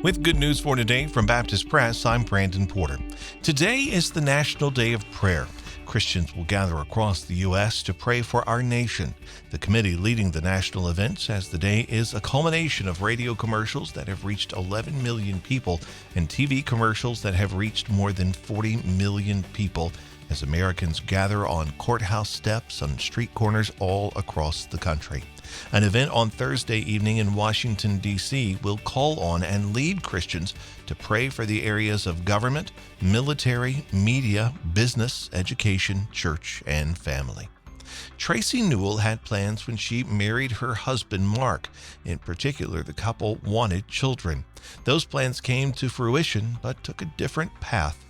With good news for today from Baptist Press, I'm Brandon Porter. Today is the National Day of Prayer. Christians will gather across the U.S. to pray for our nation. The committee leading the national event says the day is a culmination of radio commercials that have reached 11 million people and TV commercials that have reached more than 40 million people as Americans gather on courthouse steps, on street corners all across the country. An event on Thursday evening in Washington, D.C. will call on and lead Christians to pray for the areas of government, military, media, business, education, church, and family. Traci Newell had plans when she married her husband, Mark. In particular, the couple wanted children. Those plans came to fruition, but took a different path.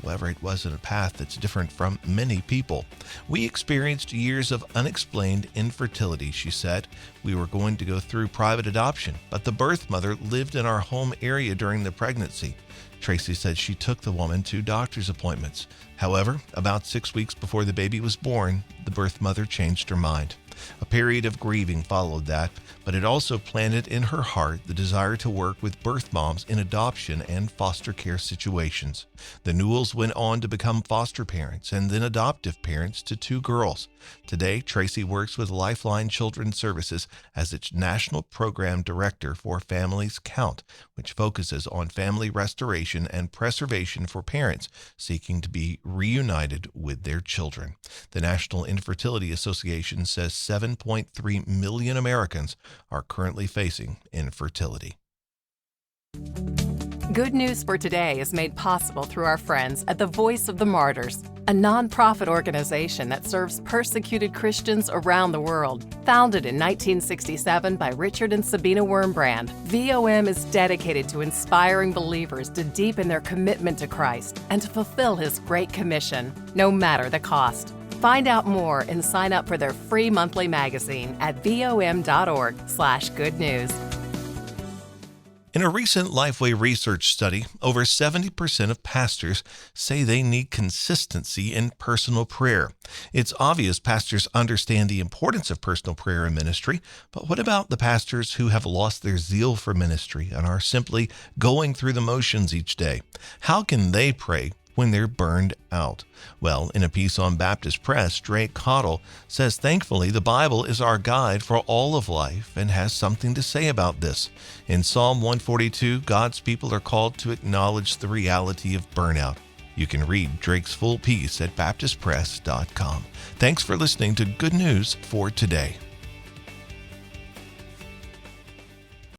However, it wasn't a path that's different from many people. We experienced years of unexplained infertility, she said. We were going to go through private adoption, but the birth mother lived in our home area during the pregnancy. Traci said she took the woman to doctor's appointments. However, about 6 weeks before the baby was born, the birth mother changed her mind. A period of grieving followed that, but it also planted in her heart the desire to work with birth moms in adoption and foster care situations. The Newells went on to become foster parents and then adoptive parents to 2 girls. Today, Traci works with Lifeline Children's Services as its National Program Director for Families Count, which focuses on family restoration and preservation for parents seeking to be reunited with their children. The National Infertility Association says 7.3 million Americans are currently facing infertility. Good News for Today is made possible through our friends at the Voice of the Martyrs, a nonprofit organization that serves persecuted Christians around the world. Founded in 1967 by Richard and Sabina Wurmbrand, VOM is dedicated to inspiring believers to deepen their commitment to Christ and to fulfill His Great Commission, no matter the cost. Find out more and sign up for their free monthly magazine at vom.org/good news. In a recent Lifeway Research study, over 70% of pastors say they need consistency in personal prayer. It's obvious pastors understand the importance of personal prayer in ministry, but what about the pastors who have lost their zeal for ministry and are simply going through the motions each day? How can they pray when they're burned out? Well, in a piece on Baptist Press, Drake Cottle says, thankfully, the Bible is our guide for all of life and has something to say about this. In Psalm 142, God's people are called to acknowledge the reality of burnout. You can read Drake's full piece at baptistpress.com. Thanks for listening to Good News for Today.